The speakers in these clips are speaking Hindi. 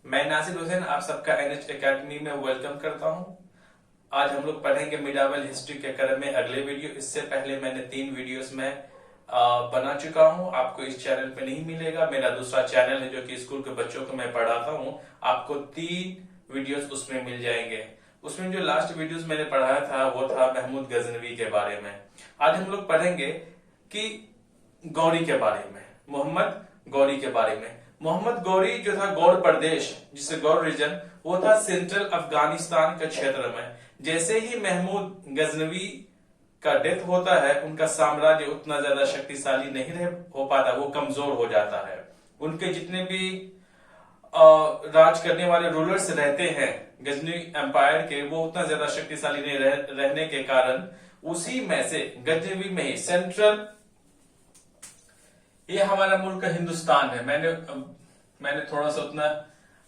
मैं नासिर हुसैन आप सबका एनएच एकेडमी में वेलकम करता हूं। आज हम लोग पढ़ेंगे मिडावल हिस्ट्री के क्रम में अगले वीडियो। इससे पहले मैंने 3 वीडियोस में बना चुका हूं, आपको इस चैनल पे नहीं मिलेगा। मेरा दूसरा चैनल है जो कि स्कूल के बच्चों को मैं पढ़ाता हूं, आपको 3 वीडियोस उसमें मिल जाएंगे। उसमें जो लास्ट वीडियोस मैंने पढ़ाया था वो था महमूद गजनवी के बारे में। आज हम लोग पढ़ेंगे कि गौरी के बारे में, मोहम्मद गौरी के बारे में। मोहम्मद गौरी जो था गौड़ प्रदेश, जिसे गौड़ रीजन, वो था सेंट्रल अफगानिस्तान के क्षेत्र में। जैसे ही महमूद गजनवी का डेथ होता है, उनका साम्राज्य उतना ज्यादा शक्तिशाली नहीं रह हो पाता, वो कमजोर हो जाता है। उनके जितने भी राज करने वाले रूलर्स रहते हैं गजनी एम्पायर के, वो उतना ज्यादा शक्तिशाली नहीं रहने के कारण उसी में से गजनवी में ही सेंट्रल, ये हमारा मुल्क हिंदुस्तान है। मैंने थोड़ा सा उतना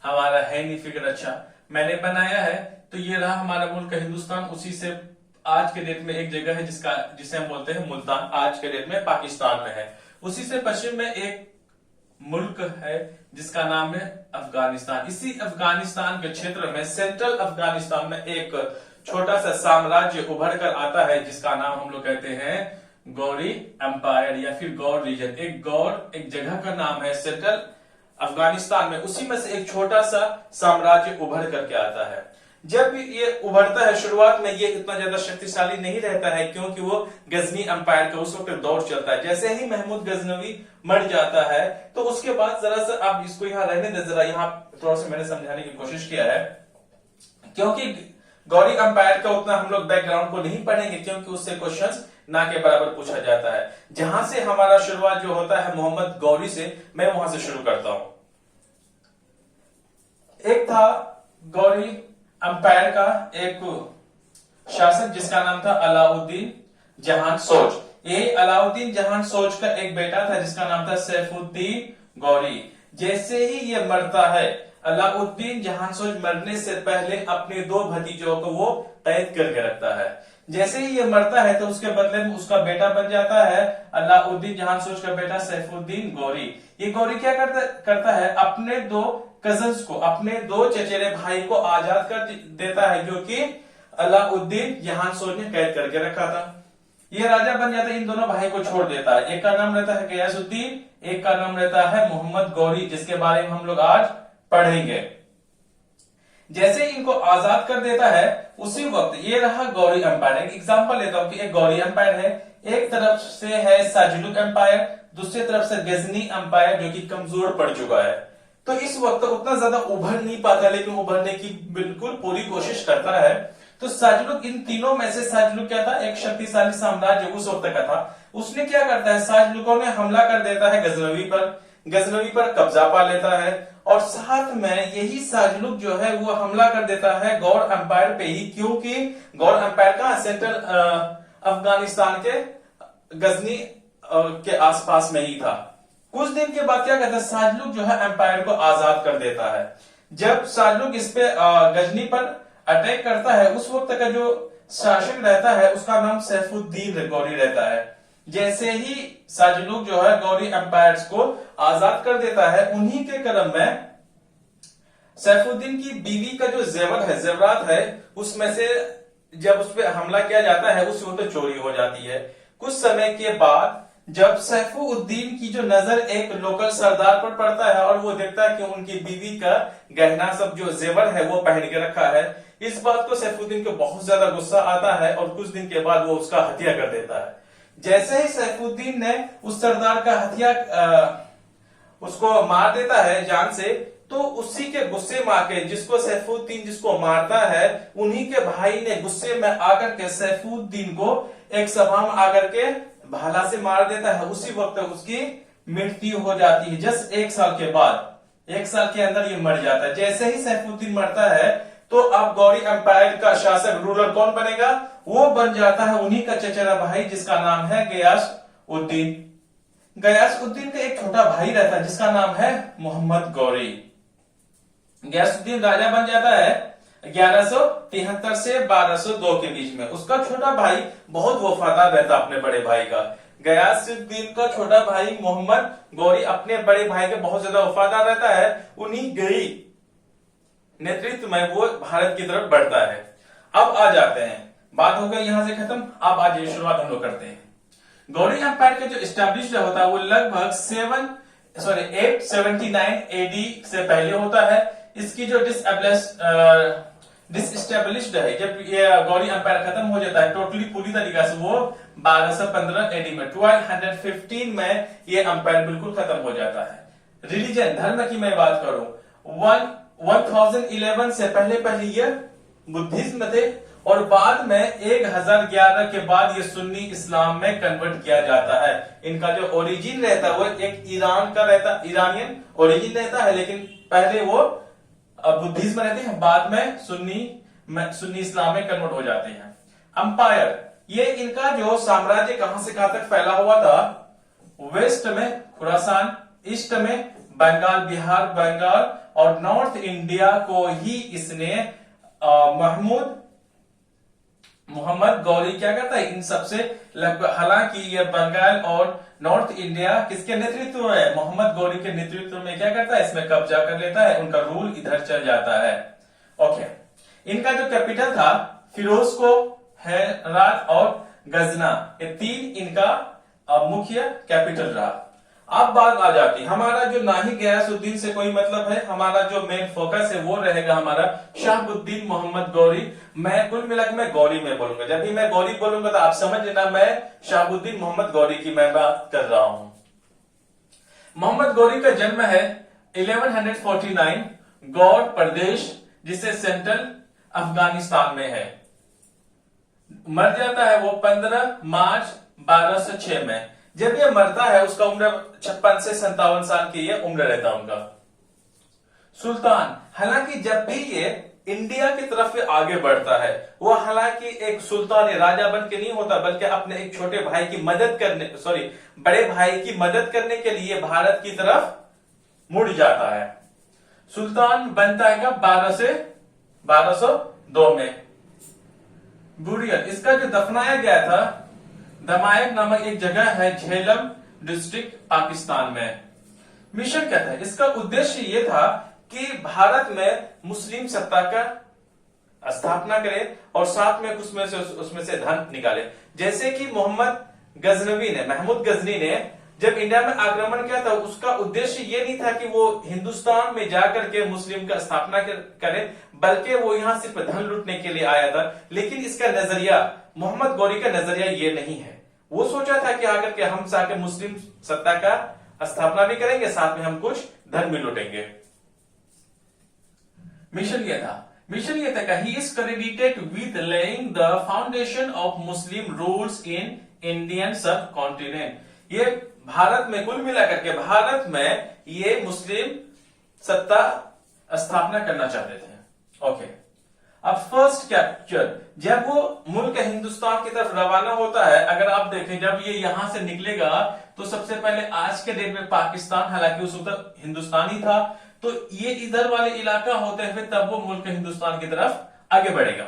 हमारा है नहीं फिगर अच्छा, मैंने बनाया है। तो ये रहा हमारा मुल्क हिंदुस्तान। उसी से आज के डेट में एक जगह है जिसे हम बोलते हैं मुल्तान, आज के डेट में पाकिस्तान में है। उसी से पश्चिम में एक मुल्क है जिसका नाम है अफगानिस्तान। इसी अफगानिस्तान के क्षेत्र में, सेंट्रल अफगानिस्तान में एक छोटा सा साम्राज्य उभर कर आता है जिसका नाम हम लोग कहते हैं गौरी एम्पायर या फिर गौड़ रीजन। एक जगह का नाम है सेंट्रल अफगानिस्तान में। उसी में से एक छोटा सा साम्राज्य उभर करके आता है। जब ये उभरता है, शुरुआत में ये इतना ज्यादा शक्तिशाली नहीं रहता है क्योंकि वो गजनी एम्पायर का उस वक्त दौर चलता है। जैसे ही महमूद गजनवी मर जाता है तो उसके बाद जरा सा आप इसको यहाँ रहने दे, जरा यहाँ थोड़ा सा मैंने समझाने की कोशिश किया है, क्योंकि गौरी एम्पायर का उतना हम लोग बैकग्राउंड को नहीं पढ़ेंगे क्योंकि उससे क्वेश्चंस ना के बराबर पूछा जाता है। जहां से हमारा शुरुआत जो होता है मोहम्मद गौरी से, मैं वहां से शुरू करता हूं। एक था गौरी एम्पायर का एक शासक जिसका नाम था अलाउद्दीन जहान सोज। यही अलाउद्दीन जहान सोज का एक बेटा था जिसका नाम था सैफुद्दीन गौरी। जैसे ही ये मरता है, अलाउद्दीन जहान सोज मरने से पहले अपने 2 भतीजों को वो कैद करके रखता है। जैसे ही ये मरता है तो उसके बदले में उसका बेटा बन जाता है अलाउद्दीन जहान सोज का बेटा सैफुद्दीन गौरी। ये गौरी क्या करता है, अपने 2 कजन्स को, अपने 2 चचेरे भाई को आजाद कर देता है जो कि अलाउद्दीन जहान सोज ने कैद करके रखा था। ये राजा बन जाता है, इन दोनों भाई को छोड़ देता है। एक का नाम रहता है गयासुद्दीन, एक का नाम रहता है मोहम्मद गौरी, जिसके बारे में हम लोग आज पढ़ेंगे। जैसे इनको आजाद कर देता है उसी वक्त ये रहा गौरी एम्पायर। एक एग्जांपल लेता हूं कि एक गौरी एम्पायर है, एक तरफ से है साजिलुक एम्पायर, दूसरी तरफ से गजनी एम्पायर जो कि कमजोर पड़ चुका है। तो इस वक्त उतना ज्यादा उभर नहीं पाता, लेकिन उभरने की बिल्कुल पूरी कोशिश करता है। तो साजिलुक, इन तीनों में से साजिलुक क्या था, एक शक्तिशाली साम्राज्य उस वक्त का था। उसने क्या करता है, साजिलुकों ने हमला कर देता है गजनवी पर कब्जा पा लेता है, और साथ में यही साजिलुक जो है वो हमला कर देता है गौड़ एम्पायर पे ही, क्योंकि गौड़ एम्पायर का सेंट्रल अफगानिस्तान के गजनी के आसपास में ही था। कुछ दिन के बाद क्या करता है, साजिलुक जो है एम्पायर को आजाद कर देता है। जब साजिलुक इस पे गजनी पर अटैक करता है, उस वक्त का जो शासक रहता है उसका नाम सैफुद्दीन गौरी रहता है। जैसे ही साजिलुक जो है गौरी एम्पायर्स को आजाद कर देता है, उन्हीं के क्रम में सैफुद्दीन की बीवी का जो जेवरात है, उसमें से जब उस पर हमला किया जाता है उस वक्त चोरी हो जाती है। कुछ समय के बाद जब सैफुद्दीन की जो नजर एक लोकल सरदार पर पड़ता है और वो देखता है कि उनकी बीवी का गहना सब जो जेवर है वो पहन के रखा है, इस बात को सैफुद्दीन को बहुत ज्यादा गुस्सा आता है और कुछ दिन के बाद वो उसका हत्या कर देता है। जैसे ही सैफुद्दीन ने उस सरदार का उसको मार देता है जान से, तो उसी के गुस्से में आके जिसको मारता है, उन्हीं के भाई ने गुस्से में आकर के सैफुद्दीन को एक सभा में आकर के भाला से मार देता है। उसी वक्त उसकी मृत्यु हो जाती है। जस्ट 1 साल के बाद, 1 साल के अंदर ये मर जाता है। जैसे ही सैफुद्दीन मरता है तो अब गौरी एम्पायर का शासक, रूलर कौन बनेगा, वो बन जाता है उन्हीं का चचेरा भाई जिसका नाम है गयासउद्दीन। गयासउद्दीन का एक छोटा भाई रहता है जिसका नाम है मोहम्मद गौरी। गयासउद्दीन राजा बन जाता है 1173 से 1202 के बीच में। उसका छोटा भाई बहुत वफादार रहता अपने बड़े भाई का। गयासुद्दीन का छोटा भाई मोहम्मद गौरी अपने बड़े भाई के बहुत ज्यादा वफादार रहता है। उन्हीं गई नेतृत्व में वो भारत की तरफ बढ़ता है। अब आ जाते हैं, बात हो गई यहां से खत्म। अब आज ये शुरुआत हम लोग करते हैं। गौरी एम्पायर का जो एस्टैब्लिश होता है वो लगभग 879 एडी से पहले होता है। इसकी जो डिसएस्टेब्लिश्ड है, जब ये गौरी एम्पायर खत्म हो जाता है टोटली पूरी तरीका से, वो 1215 एडी में, 1215 में ये एम्पायर बिल्कुल खत्म हो जाता है। रिलीजन, धर्म की मैं बात करूं, 1011 से पहले ये बुद्धिज्म थे और बाद में 1011 के बाद ये सुन्नी इस्लाम में कन्वर्ट किया जाता है। इनका जो ओरिजिन रहता है वो एक ईरान का रहता, ईरानियन ओरिजिन रहता है, लेकिन पहले वो बुद्धिज्म रहते हैं, बाद में सुन्नी इस्लाम में कन्वर्ट हो जाते हैं। अंपायर, ये इनका जो साम्राज्य कहां से कहां तक फैला हुआ था, वेस्ट में खुरासान, ईस्ट में बंगाल, बिहार, बंगाल और नॉर्थ इंडिया को ही इसने मोहम्मद गौरी क्या करता है, इन सबसे लगभग, हालांकि ये बंगाल और नॉर्थ इंडिया किसके नेतृत्व में, मोहम्मद गौरी के नेतृत्व में क्या करता है, इसमें कब्जा कर लेता है, उनका रूल इधर चल जाता है। ओके, इनका जो कैपिटल था फिरोजको, हेरात और गजना, ये तीन इनका मुख्य कैपिटल रहा। अब बात आ जाती, हमारा जो नाहि गयासुद्दीन से कोई मतलब है, हमारा जो मेन फोकस है वो रहेगा हमारा शहाबुद्दीन मोहम्मद गौरी। मैं कुल मिलाकर मैं गौरी में बोलूंगा, जब भी मैं गौरी बोलूंगा तो आप समझ लेना मैं शहाबुद्दीन मोहम्मद गौरी की मैं बात कर रहा हूं। मोहम्मद गौरी का जन्म है 1149 गौर प्रदेश, जिसे सेंट्रल अफगानिस्तान में है। मर जाता है वो 15 मार्च 1206 में। जब ये मरता है उसका उम्र 56 से 57 साल की ये उम्र रहता है उनका। सुल्तान, हालांकि जब भी ये इंडिया की तरफ आगे बढ़ता है, वो हालांकि एक सुल्तान राजा बन के नहीं होता, बल्कि अपने एक छोटे भाई की मदद करने, बड़े भाई की मदद करने के लिए भारत की तरफ मुड़ जाता है। सुल्तान बनता है कब, 1202 में। बुरियत, इसका जो दफनाया गया था दमायक नामक एक जगह है, झेलम डिस्ट्रिक्ट, पाकिस्तान में। मिशन क्या था, इसका उद्देश्य यह था कि भारत में मुस्लिम सत्ता का स्थापना करे और साथ में उसमें से धन निकाले। जैसे कि महमूद गजनी ने जब इंडिया में आक्रमण किया था, उसका उद्देश्य ये नहीं था कि वो हिंदुस्तान में जाकर के मुस्लिम का स्थापना करे, बल्कि वो यहां सिर्फ धन लूटने के लिए आया था। लेकिन इसका नजरिया, मोहम्मद गौरी का नजरिया ये नहीं है। वो सोचा था कि आकर के हम जाकर मुस्लिम सत्ता का स्थापना भी करेंगे, साथ में हम कुछ धन भी लूटेंगे। मिशन ये था कि he is credited with laying the foundation of Muslim rules in Indian subcontinent। ये भारत में, कुल मिलाकर के भारत में ये मुस्लिम सत्ता स्थापना करना चाहते थे। ओके, अब फर्स्ट कैप्चर, जब वो मुल्क हिंदुस्तान की तरफ रवाना होता है, अगर आप देखें जब ये यहां से निकलेगा तो सबसे पहले आज के डेट में पाकिस्तान, हालांकि उस वक्त हिंदुस्तान ही था, तो ये इधर वाले इलाका होते हुए तब वो मुल्क हिंदुस्तान की तरफ आगे बढ़ेगा।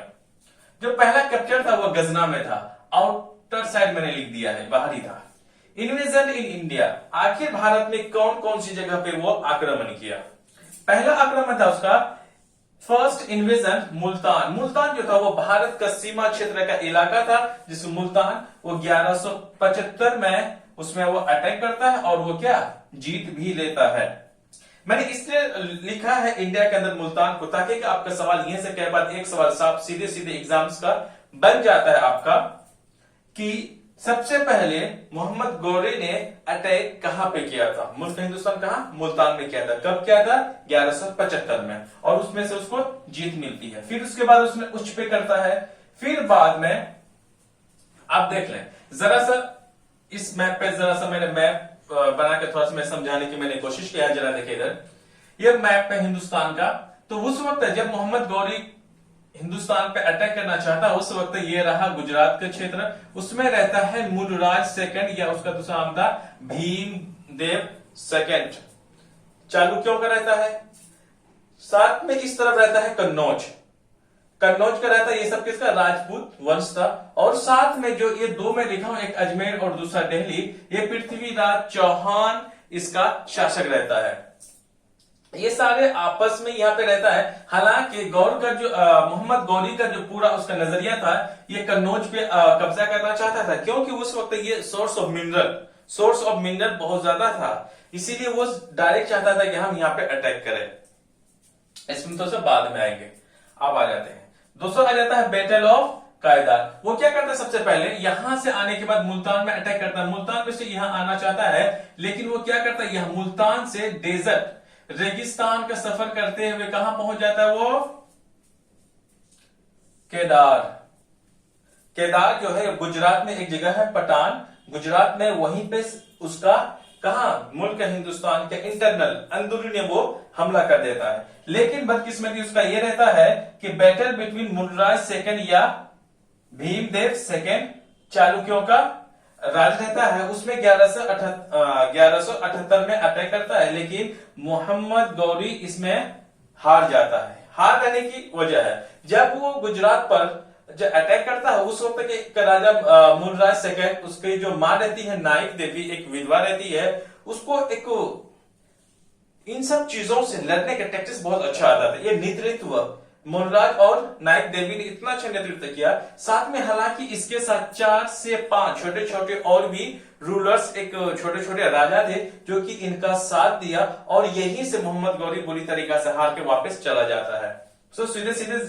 जो पहला कैप्चर था वो गजना में था, आउटर साइड मैंने लिख दिया है, बाहरी था। इन्वेजन इन इंडिया, आखिर भारत में कौन कौन सी जगह पे वो आक्रमण किया। पहला आक्रमण था उसका फर्स्ट इन्वेजन मुल्तान जो था वो भारत का सीमा क्षेत्र का इलाका था, जिस मुल्तान वो 1175 में उसमें वो अटैक करता है और वो क्या जीत भी लेता है। मैंने इसलिए लिखा है इंडिया के अंदर मुल्तान को, ताकि आपका सवाल यहीं से कई बार एक सवाल साफ सीधे एग्जाम्स का बन जाता है आपका, कि सबसे पहले मोहम्मद गौरी ने अटैक कहां पे किया था, मुल्क हिंदुस्तान कहां, मुल्तान में किया था। कब किया था, 1175 में, और उसमें से उसको जीत मिलती है। फिर उसके बाद उसने उच्च पे करता है, फिर बाद में आप देख लें जरा सा इस मैप पे, जरा सा मैंने मैप बना के थोड़ा सा मैं समझाने की मैंने कोशिश किया है, जरा देखिए इधर, ये मैप है हिंदुस्तान का। तो उस वक्त जब मोहम्मद गौरी हिंदुस्तान पे अटैक करना चाहता है, उस वक्त ये रहा गुजरात का क्षेत्र, उसमें रहता है मुलराज सेकंड, या उसका दूसरा नाम था भीमदेव सेकंड, चालुक्यों का रहता है। साथ में इस तरफ रहता है कन्नौज का रहता है, ये सब किसका, राजपूत वंश था। और साथ में जो ये दो में लिखा हूं, एक अजमेर और दूसरा दिल्ली, ये पृथ्वीराज चौहान इसका शासक रहता है। ये सारे आपस में यहाँ पे रहता है। हालांकि गौर का जो मोहम्मद गौरी का जो पूरा उसका नजरिया था, ये कन्नौज पे कब्जा करना चाहता था, क्योंकि उस वक्त ये सोर्स ऑफ मिनरल बहुत ज्यादा था, इसीलिए वो डायरेक्ट चाहता था कि हम यहाँ पे अटैक करें। इसमें तो सब बाद में आएंगे। अब आ जाते हैं दोस्तों, आ जाता है बैटल ऑफ कायदार। वो क्या करता है, सबसे पहले यहां से आने के बाद मुल्तान में अटैक करता है। मुल्तान में से यहां आना चाहता है, लेकिन वो क्या करता है, यहां मुल्तान से डेजर्ट रेगिस्तान का सफर करते हुए कहां पहुंच जाता है, वो केदार। केदार जो है गुजरात में एक जगह है, पठान गुजरात में, वहीं पे उसका कहा मुल्क हिंदुस्तान के इंटरनल अंदरूनी वो हमला कर देता है। लेकिन बदकिस्मती उसका यह रहता है कि बैटल बिटवीन मुलराज सेकंड या भीमदेव सेकंड चालुक्यों का राज रहता है, उसमें 1178 में अटैक करता है, लेकिन मोहम्मद गौरी इसमें हार जाता है। हार जाने की वजह है, जब वो गुजरात पर जब अटैक करता है, उस वक्त के राजा मुलराज सेकंड, उसकी जो मां रहती है नाइक देवी, एक विधवा रहती है, उसको एक इन सब चीजों से लड़ने का टैक्टिक्स बहुत अच्छा आता था। ये नेतृत्व मुलराज और नाइक देवी ने इतना अच्छा नेतृत्व किया। साथ में हालांकि इसके साथ 4 से 5 छोटे छोटे और भी रूलर्स, एक छोटे छोटे राजा थे जो कि इनका साथ दिया, और यहीं से मोहम्मद गौरी बुरी तरीका से हार के वापस चला जाता है। सो सीधे सीधे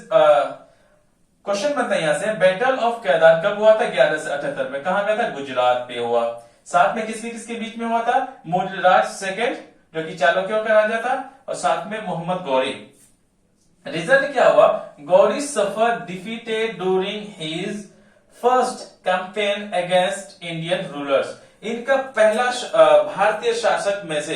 क्वेश्चन बनता है यहां से, बैटल ऑफ केदार कब हुआ था, 1178 में। कहां पे था, गुजरात पे हुआ। साथ में किसके किसके बीच में हुआ था, मुलराज सेकंड जो कि चालुक्यों का राजा था, और साथ में मोहम्मद गौरी। रिजल्ट क्या हुआ, Ghori suffered defeated during his first campaign against Indian rulers. इनका पहला भारतीय शासक में से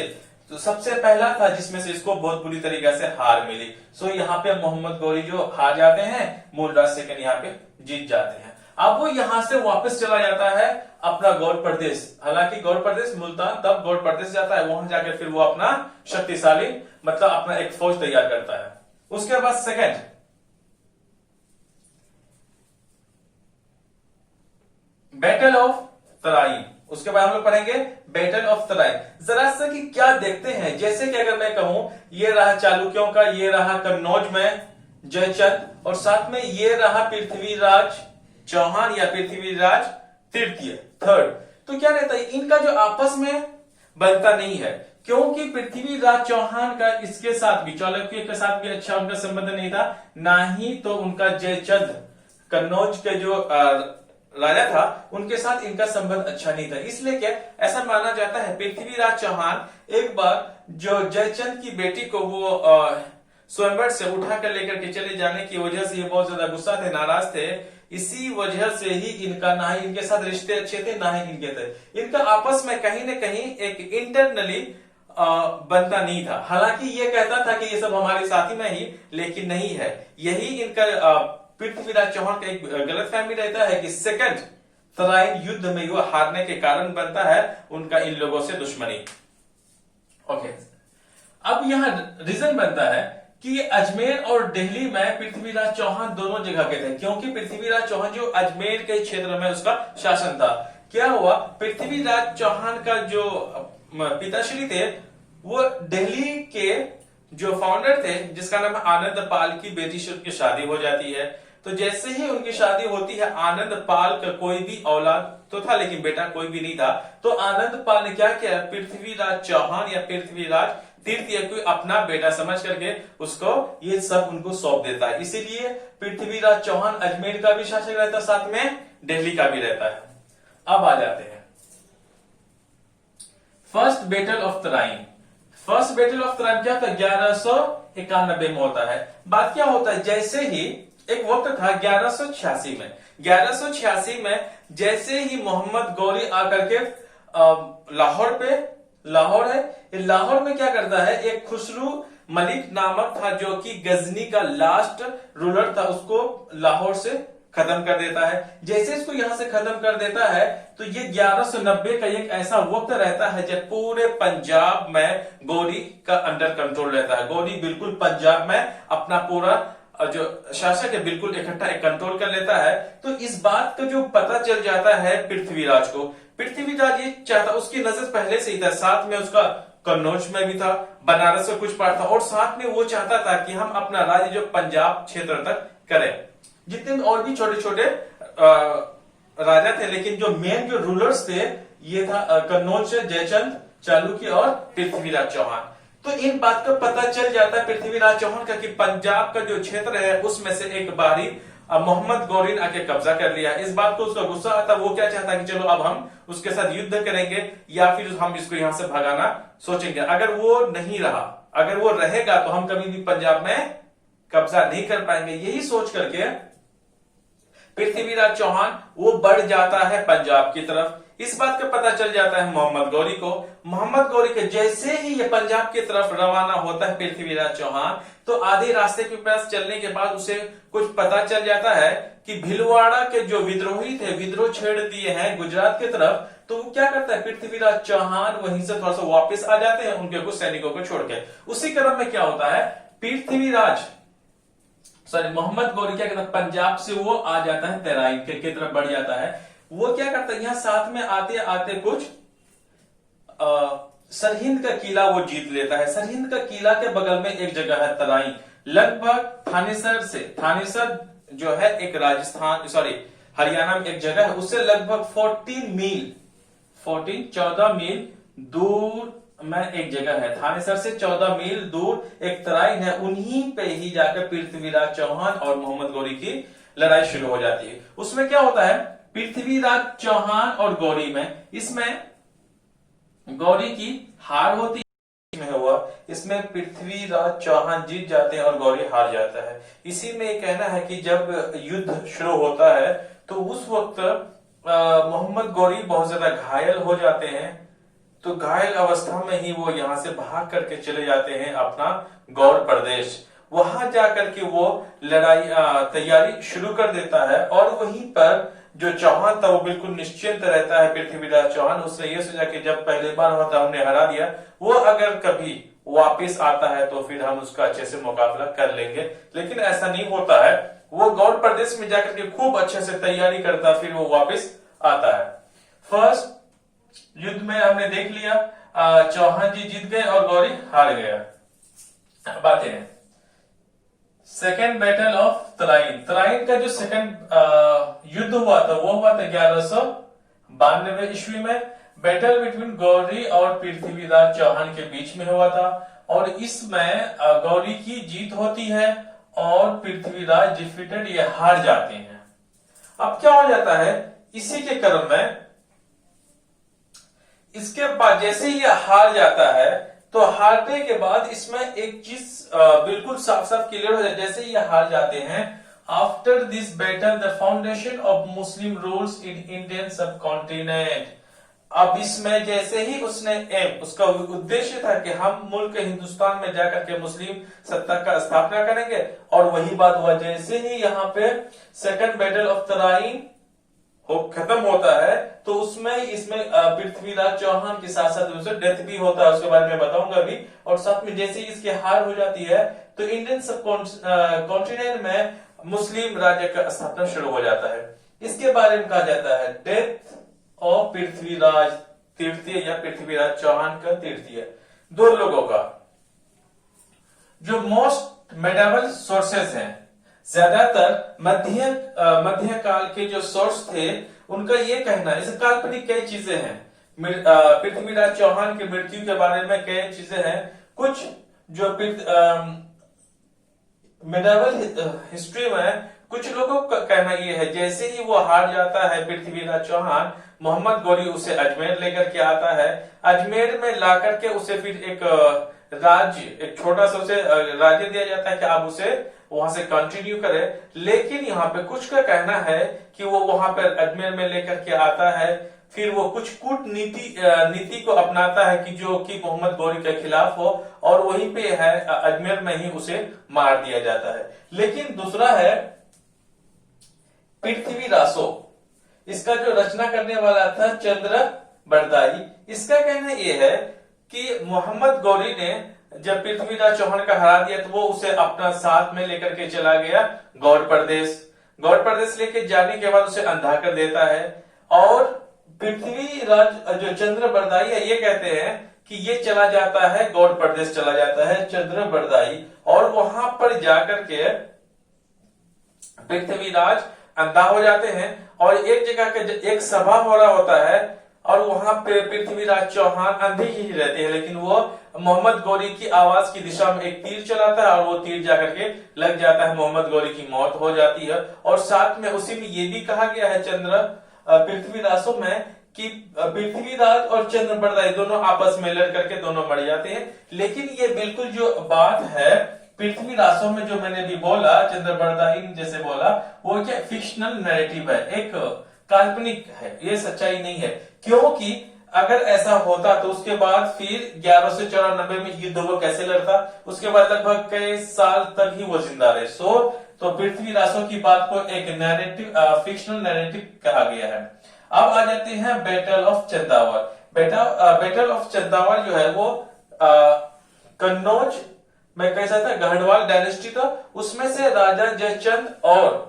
तो सबसे पहला था जिसमें से इसको बहुत बुरी तरीके से हार मिली। सो यहाँ पे मोहम्मद गौरी जो हार जाते हैं, मुलराज सेकंड यहाँ पे जीत जाते हैं। अब वो यहां से वापस चला जाता है अपना गौड़ प्रदेश। हालांकि गौड़ प्रदेश मुल्तान, तब गौड़ प्रदेश जाता है, वहां जाकर फिर वो अपना शक्तिशाली मतलब अपना एक फौज तैयार करता है। उसके बाद सेकंड बैटल ऑफ तराइन, उसके बाद हम लोग पढ़ेंगे बैटल ऑफ तराइन। जरा सा कि क्या देखते हैं, जैसे कि अगर मैं कहूं ये रहा चालुक्यों का, ये रहा कन्नौज में जयचंद, और साथ में ये रहा पृथ्वीराज चौहान या पृथ्वीराज तृतीय थर्ड, तो क्या रहता है, इनका जो आपस में बनता नहीं है, क्योंकि पृथ्वीराज चौहान का इसके साथ भी, चालुक्य के साथ भी अच्छा उनका संबंध नहीं था, ना ही तो उनका जयचंद कन्नौज के जो राजा था उनके साथ इनका संबंध अच्छा नहीं था। इसलिए क्या ऐसा माना जाता है, पृथ्वीराज चौहान एक बार जो जयचंद की बेटी को वो स्वयंवर से उठा कर लेकर के चले जाने की वजह से ये बहुत ज्यादा गुस्सा थे, नाराज थे। इसी वजह से ही इनका ना ही इनके साथ रिश्ते अच्छे थे, ना ही इनके थे। इनका आपस में कहीं ना कहीं एक इंटरनली बनता नहीं था। हालांकि ये कहता था कि ये सब हमारे साथी में ही, लेकिन नहीं है। यही इनका पृथ्वीराज चौहान का एक गलत फहमी रहता है कि सेकंड तराइन युद्ध में वो हारने के कारण बनता है उनका इन लोगों से दुश्मनी। ओके, अब यहां रीजन बनता है कि अजमेर और दिल्ली में पृथ्वीराज चौहान दोनों जगह के थे, क्योंकि पृथ्वीराज चौहान जो अजमेर के क्षेत्र में उसका शासन था। क्या हुआ, पृथ्वीराज चौहान का जो पिताश्री थे वो दिल्ली के जो फाउंडर थे जिसका नाम आनंद पाल की बेटी से उनकी शादी हो जाती है। तो जैसे ही उनकी शादी होती है, आनंद पाल का कोई भी औलाद तो था लेकिन बेटा कोई भी नहीं था, तो आनंद पाल ने क्या किया, पृथ्वीराज चौहान या पृथ्वीराज तृतीय को अपना बेटा समझ करके उसको ये सब उनको सौंप देता है। इसीलिए पृथ्वीराज चौहान अजमेर का भी शासक रहता, साथ में दिल्ली का भी रहता है। अब आ जाते हैं first battle of Tarain. First battle of Tarain क्या था, 1191 में होता है। बात क्या होता है, जैसे ही एक वक्त था 1186 में, 1186 में जैसे ही मोहम्मद गौरी आकर के लाहौर पे, लाहौर है, लाहौर में क्या करता है, एक खुसरू मलिक नामक था जो कि गजनी का लास्ट रूलर था, उसको लाहौर से खत्म कर देता है। जैसे इसको यहां से खत्म कर देता है तो ये 1190 का एक ऐसा वक्त रहता है जब पूरे पंजाब में गौरी का अंडर कंट्रोल रहता है। गौरी बिल्कुल पंजाब में अपना पूरा जो शासक है बिल्कुल इकट्ठा एक कंट्रोल कर लेता है। तो इस बात का जो पता चल जाता है पृथ्वीराज को, पृथ्वीराज ये चाहता, उसकी नजर पहले से ही था, साथ में उसका कन्नौज में भी था, बनारस में कुछ पार्ट था, और साथ में वो चाहता था कि हम अपना राज्य जो पंजाब क्षेत्र तक करें। जितने और भी छोटे छोटे राजा थे, लेकिन जो मेन जो रूलर्स थे ये था कन्नौज से जयचंद चालुक्य और पृथ्वीराज चौहान। तो इन बात का पता चल जाता है पृथ्वीराज चौहान का कि पंजाब का जो क्षेत्र है उसमें से एक बारी मोहम्मद गौरी ने आके कब्जा कर लिया। इस बात को उसका गुस्सा आता, वो क्या चाहता है कि चलो अब हम उसके साथ युद्ध करेंगे या फिर हम इसको यहां से भगाना सोचेंगे। अगर वो नहीं रहा, अगर वो रहेगा तो हम कभी भी पंजाब में कब्जा नहीं कर पाएंगे। यही सोच करके पृथ्वीराज चौहान वो बढ़ जाता है पंजाब की तरफ। इस बात का पता चल जाता है मोहम्मद गौरी को। मोहम्मद गौरी के जैसे ही ये पंजाब की तरफ रवाना होता है पृथ्वीराज चौहान, तो आधे रास्ते के पास चलने के बाद उसे कुछ पता चल जाता है कि भीलवाड़ा के जो विद्रोही थे, विद्रोह छेड़ दिए हैं गुजरात की तरफ। तो वो क्या करता है, पृथ्वीराज चौहान वहीं से थोड़ा सा वापस आ जाते हैं उनके कुछ सैनिकों को छोड़ के। उसी क्रम में क्या होता है, मोहम्मद गौरी क्या कहता है, पंजाब से वो आ जाता है तराइन की तरफ बढ़ जाता है। वो क्या करता है, यहां साथ में आते आते कुछ सरहिंद का किला वो जीत लेता है। सरहिंद का किला के बगल में एक जगह है तराइन, लगभग थानेसर जो है एक हरियाणा में एक जगह है, उससे लगभग 14 मील दूर में एक जगह है। थानेसर से 14 मील दूर एक तराइन है, उन्हीं पे ही जाकर पृथ्वीराज चौहान और मोहम्मद गौरी की लड़ाई शुरू हो जाती है। उसमें क्या होता है, पृथ्वीराज चौहान और गौरी में, इसमें गौरी की हार होती है, हुआ इसमें पृथ्वीराज चौहान जीत जाते हैं और गौरी हार जाता है। इसी में कहना है कि जब युद्ध शुरू होता है तो उस वक्त मोहम्मद गौरी बहुत ज्यादा घायल हो जाते हैं। तो घायल अवस्था में ही वो यहां से भाग करके चले जाते हैं अपना गौड़ प्रदेश। वहां जाकर के वो लड़ाई तैयारी शुरू कर देता है, और वहीं पर जो चौहान था वो बिल्कुल निश्चिंत रहता है। पृथ्वीराज चौहान उसने ये सोचा कि जब पहले बार हुआ था हमने हरा दिया, वो अगर कभी वापस आता है तो फिर हम उसका अच्छे से मुकाबला कर लेंगे। लेकिन ऐसा नहीं होता है, वो गौड़ प्रदेश में जाकर के खूब अच्छे से तैयारी करता, फिर वो वापस आता है। फर्स्ट युद्ध में हमने देख लिया, चौहान जी जीत गए और गौरी हार गया। बातें हैं second battle of Tarain. Tarain का जो सेकेंड युद्ध हुआ था वो हुआ था 1192 ईस्वी में। बैटल बिटवीन गौरी और पृथ्वीराज चौहान के बीच में हुआ था, और इसमें गौरी की जीत होती है और पृथ्वीराज डिफीटेड, ये हार जाते हैं। अब क्या हो जाता है, इसी के क्रम में इसके बाद जैसे ये हार जाता है तो हारने के बाद इसमें एक चीज बिल्कुल साफ साफ क्लियर हो जाए। जैसे ये हार जाते हैं, after this battle the foundation of Muslim rules in Indian सब कॉन्टिनेंट। अब इसमें जैसे ही उसका उद्देश्य था कि हम मुल्क हिंदुस्तान में जाकर के मुस्लिम सत्ता का स्थापना करेंगे, और वही बात हुआ। जैसे ही यहाँ पे सेकंड बैटल ऑफ तराइन खत्म होता है तो इसमें पृथ्वीराज चौहान के साथ साथ उसे डेथ भी होता है, उसके बारे में बताऊंगा भी। और साथ में जैसे ही इसकी हार हो जाती है तो इंडियन सब कॉन्टिनेंट में मुस्लिम राज्य का स्थापना शुरू हो जाता है। इसके बारे में कहा जाता है डेथ ऑफ पृथ्वीराज तृतीय, या पृथ्वीराज चौहान का तृतीय। दो लोगों का जो मोस्ट मेडिवल सोर्सेस हैं, ज्यादातर मध्य काल के जो सोर्स थे उनका ये कहना है, इसे काल्पनिक कई चीजें हैं। पृथ्वीराज चौहान की मृत्यु के बारे में कई चीजें हैं। कुछ जो मेडिवल हिस्ट्री में कुछ लोगों का कहना यह है, जैसे ही वो हार जाता है पृथ्वीराज चौहान, मोहम्मद गौरी उसे अजमेर लेकर के आता है। अजमेर में ला करके उसे फिर एक छोटा सा उसे राज्य दिया जाता है कि आप उसे वहां से कंटिन्यू करे। लेकिन यहाँ पे कुछ का कहना है कि वो वहां पर अजमेर में लेकर के आता है, फिर वो कुछ नीति को अपनाता है कि जो कि मोहम्मद गौरी के खिलाफ हो, और वहीं पे है अजमेर में ही उसे मार दिया जाता है। लेकिन दूसरा है पृथ्वीरासो, इसका जो रचना करने वाला था चंद्र बरदाई। इसका कहना यह है कि मोहम्मद गौरी ने जब पृथ्वीराज चौहान का हरा दिया तो वो उसे अपना साथ में लेकर के चला गया गौड़ प्रदेश लेके जाने के बाद उसे अंधा कर देता है। और पृथ्वीराज जो चंद्र बरदाई है ये कहते हैं कि ये चला जाता है गौड़ प्रदेश, चला जाता है चंद्रबरदाई, और वहां पर जाकर के पृथ्वीराज अंधा हो जाते हैं। और एक जगह के एक सभा हो रहा होता है और वहां पे पृथ्वीराज चौहान अंधे ही रहते हैं, लेकिन वो मोहम्मद गौरी की आवाज की दिशा में एक तीर चलाता है और वो तीर जाकर के लग जाता है, मोहम्मद गौरी की मौत हो जाती है। और साथ में उसी में ये भी कहा गया है पृथ्वीराजों में कि पृथ्वीराज और चंद्रबरदाई दोनों आपस में लड़ करके दोनों मर जाते हैं। लेकिन ये बिल्कुल जो बात है पृथ्वीराजों में जो मैंने भी बोला, चंद्रबरदाई जैसे बोला, वो क्या फिक्शनल नैरेटिव है, एक काल्पनिक है, ये सच्चाई नहीं है। क्योंकि अगर ऐसा होता तो उसके बाद फिर 1194 में युद्ध वो कैसे लड़ता, उसके बाद लगभग कई साल तक ही वो जिंदा रहे। तो पृथ्वीराजों की बात को एक नैरेटिव, फिक्शनल नैरेटिव कहा गया है। अब आ जाते हैं battle of Chandawar. Battle of Chandawar जो है वो कन्नौज में कैसा था, गढ़वाल डायनेस्टी था, उसमें से राजा जयचंद और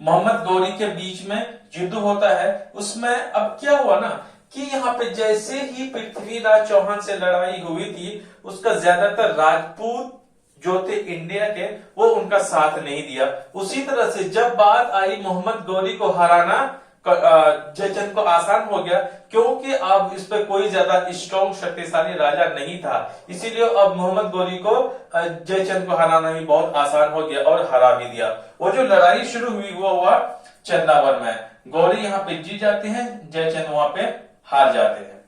मोहम्मद गौरी के बीच में युद्ध होता है। उसमें अब क्या हुआ ना कि यहाँ पे जैसे ही पृथ्वीराज चौहान से लड़ाई हुई थी, उसका ज्यादातर राजपूत जो थे इंडिया के, वो उनका साथ नहीं दिया। उसी तरह से जब बात आई मोहम्मद गौरी को हराना, जयचंद को आसान हो गया, क्योंकि अब इस पे कोई ज्यादा स्ट्रॉन्ग शक्तिशाली राजा नहीं था। इसीलिए अब मोहम्मद गौरी को जयचंद को हराना भी बहुत आसान हो गया और हरा भी दिया। वो जो लड़ाई शुरू हुई वो हुआ चंदावर में। गौरी यहाँ पे जीत जाते हैं, जयचंद वहां पे हार जाते हैं।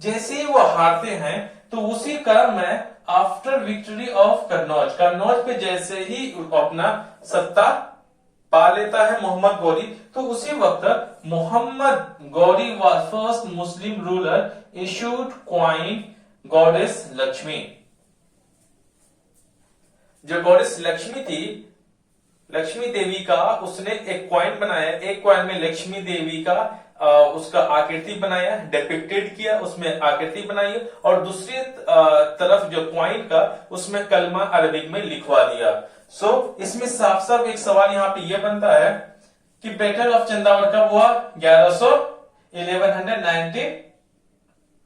जैसे ही वो हारते हैं तो उसी क्रम में after victory of Kannauj, Kannauj पे जैसे ही अपना सत्ता पा लेता है मोहम्मद गौरी, तो उसी वक्त Mohammad Ghori was first Muslim ruler issued coin goddess Lakshmi. जो गॉडेस लक्ष्मी थी, लक्ष्मी देवी का उसने एक क्वाइन बनाया। एक क्वाइन में लक्ष्मी देवी का उसका आकृति बनाया, डिपिक्टेड किया, उसमें आकृति बनाई, और दूसरी तरफ जो क्वाइन का उसमें कलमा अरबिक में लिखवा दिया। इसमें साफ साफ एक सवाल यहाँ पे ये बनता है कि बैटल ऑफ चंदावर कब हुआ,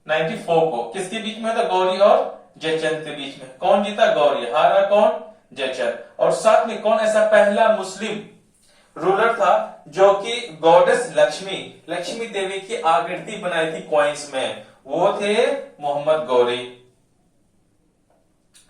1194 को। किसके बीच में था, गौरी और जयचंद के बीच में। कौन जीता, गौरी, हारा कौन, जयचंद। और साथ में कौन ऐसा पहला मुस्लिम रूलर था जो कि गॉडेस लक्ष्मी देवी की आकृति बनाई थी क्वाइंस में, वो थे मोहम्मद गौरी।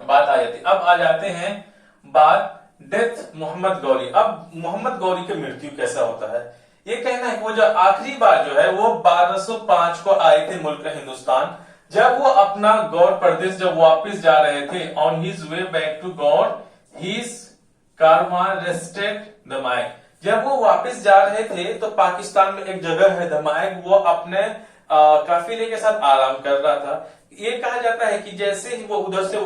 बात आ जाती, अब आ जाते हैं बात डेथ मोहम्मद गौरी। अब मोहम्मद गौरी की मृत्यु कैसा होता है, ये कहना है कि वो जो आखिरी बार जो है वो 1205 को आए थे मुल्क हिंदुस्तान। जब वो अपना गौड़ प्रदेश जब वापस जा रहे थे, on his way back to गौड़ हिज कारवान रेस्टेड दमायक। जब वो वापस जा रहे थे तो पाकिस्तान में एक जगह है दमायक, वो अपने काफिले के साथ आराम कर रहा था। ये कहा जाता है कि जैसे ही वो उधर से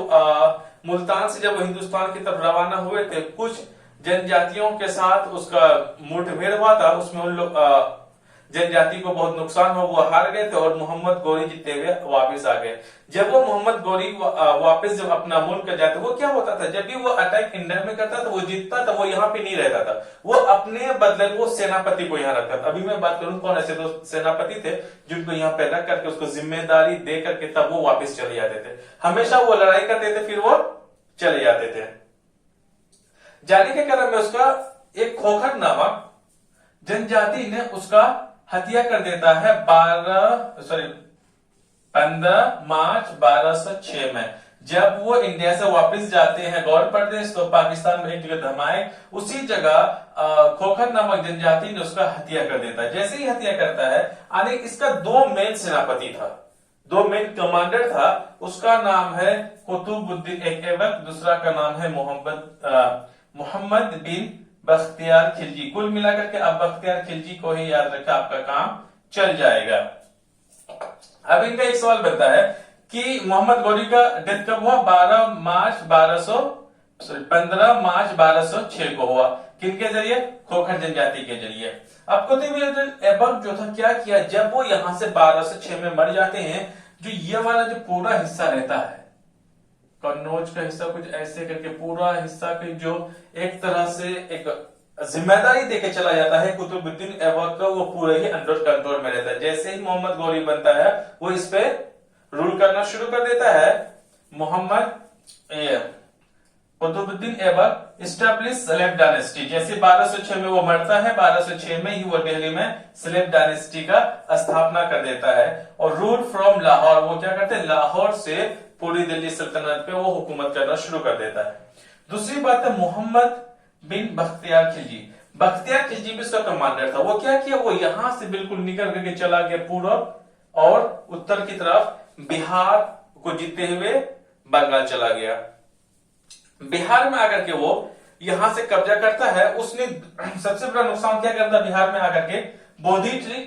मुल्तान से जब वो हिंदुस्तान की तरफ रवाना हुए थे, कुछ जनजातियों के साथ उसका मुठभेड़ हुआ था, उसमें उन लोग जनजाति को बहुत नुकसान हुआ, वो हार गए थे और मोहम्मद गौरी जीते हुए वापस आ गए। जब वो मोहम्मद गौरी वापस जब अपना मुल्क जाते, वो क्या होता था, जब भी वो अटैक इंडिया में करता था, वो जीतता था, वो यहाँ पे नहीं रहता था, वो अपने बदले वो सेनापति को यहाँ रखता था। अभी मैं बात करूं कौन ऐसे दो सेनापति थे जिनको यहाँ पे रख करके उसको जिम्मेदारी दे करके तब वो वापस चले जाते थे। हमेशा वो लड़ाई करते थे, फिर वो चले जाते थे। जाने के क्रम में उसका एक खोखर नामक जनजाति ने उसका हत्या कर देता है 15 मार्च 1206 में। जब वो इंडिया से वापस जाते हैं गौड़ प्रदेश, तो पाकिस्तान में एक जगह धमाए, उसी जगह खोखर नामक जनजाति ने उसका हत्या कर देता है। जैसे ही हत्या करता है, आने इसका दो मेन सेनापति था, दो मेन कमांडर था। उसका नाम है कुतुबुद्दीन ऐबक, दूसरा का नाम है मोहम्मद बिन बख्तियार खिलजी। कुल मिलाकर के आप बख्तियार खिलजी को ही याद रखा, आपका काम चल जाएगा। अब इनका एक सवाल बनता है कि मोहम्मद गौरी का डेथ कब हुआ, 15 मार्च 1206 को हुआ। किनके जरिए, खोखर जनजाति के जरिए। अब कुतुबुद्दीन ऐबक जो था क्या किया, जब वो यहां से 1206 में मर जाते हैं, जो ये वाला जो पूरा हिस्सा रहता है, कन्नौज का हिस्सा कुछ ऐसे करके पूरा हिस्सा के जो एक तरह से एक जिम्मेदारी देके चला जाता है कुतुबुद्दीन ऐबक का, वो पूरे ही अंडर कंट्रोल में रहता है। जैसे ही मोहम्मद गौरी बनता है, वो इस पे रूल करना शुरू कर देता है। Mohammad Qutbuddin Aibak establish slave dynasty. जैसे 1206 में वो मरता है, 1206 में ही वो दिल्ली में सलेब डायनेस्टी का स्थापना कर देता है। और रूल फ्रॉम लाहौर, वो क्या करते हैं, लाहौर से पूरी दिल्ली सल्तनत पे वो हुकूमत करना शुरू कर देता है। दूसरी बात है मोहम्मद बिन बख्तियार खिलजी। बख्तियार खिलजी भी उसका कमांडर था। वो क्या किया, वो यहां से बिल्कुल निकल करके चला गया पूर्व और उत्तर की तरफ, बिहार को जीतते हुए बंगाल चला गया। बिहार में आकर के वो यहां से कब्जा करता है। उसने सबसे बड़ा नुकसान क्या करता है, बिहार में आकर के बोधि ट्री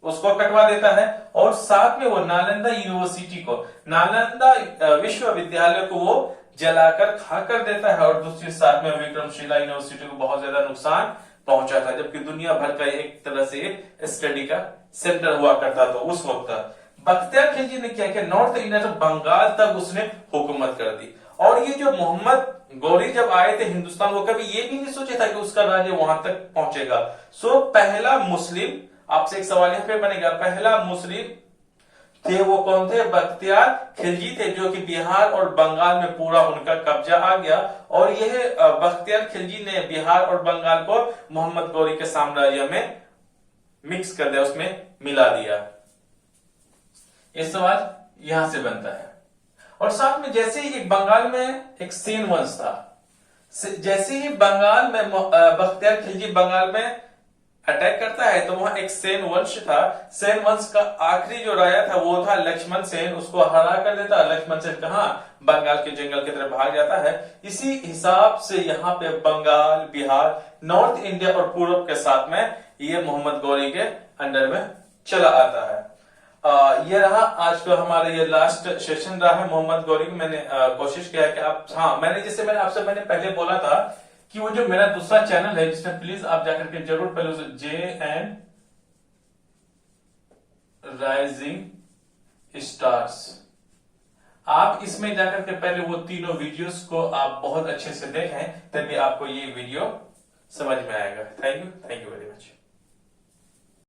उसको कटवा देता है और साथ में वो नालंदा यूनिवर्सिटी को, नालंदा विश्वविद्यालय को वो जलाकर खाकर देता है। और दूसरी साथ में विक्रमशिला यूनिवर्सिटी को बहुत ज्यादा नुकसान पहुंचा था, जबकि दुनिया भर का एक तरह से स्टडी का सेंटर हुआ करता था उस वक्त। बख्तियार खिलजी ने क्या किया, नॉर्थ इंडिया से बंगाल तक उसने हुकूमत कर दी। और ये जो मोहम्मद गौरी जब आए थे हिंदुस्तान, वो कभी ये भी नहीं सोचा था कि उसका राज्य वहां तक पहुंचेगा। सो पहला मुस्लिम, आपसे एक सवाल यहां पे बनेगा, पहला मुस्लिम थे वो कौन थे, बख्तियार खिलजी थे, जो कि बिहार और बंगाल में पूरा उनका कब्जा आ गया। और यह बख्तियार खिलजी ने बिहार और बंगाल को मोहम्मद गौरी के साम्राज्य में मिक्स कर दिया, उसमें मिला दिया। ये सवाल यहां से बनता है। और साथ में जैसे ही एक बंगाल में एक सेन वंश था, जैसे ही बंगाल में बख्तियार खिलजी बंगाल में अटैक करता है तो वहां एक सेन वंश था। सेन वंश का आखिरी जो राजा था वो था लक्ष्मण सेन, उसको हरा कर देता। लक्ष्मण सेन कहां, बंगाल के जंगल की तरफ भाग जाता है। इसी हिसाब से यहाँ पे बंगाल, बिहार, नॉर्थ इंडिया और पूर्व के साथ में ये मोहम्मद गौरी के अंडर में चला आता है। ये रहा आज का हमारा ये लास्ट सेशन रहा है मोहम्मद गौरी की। मैंने कोशिश किया है कि आप, हाँ मैंने आपसे पहले बोला था कि वो जो मेरा दूसरा चैनल है जिसमें प्लीज आप जाकर के जरूर पहले उसे JN राइजिंग स्टार्स, आप इसमें जाकर के पहले वो तीनों वीडियोस को आप बहुत अच्छे से देखें, तभी आपको ये वीडियो समझ में आएगा। Thank you very much.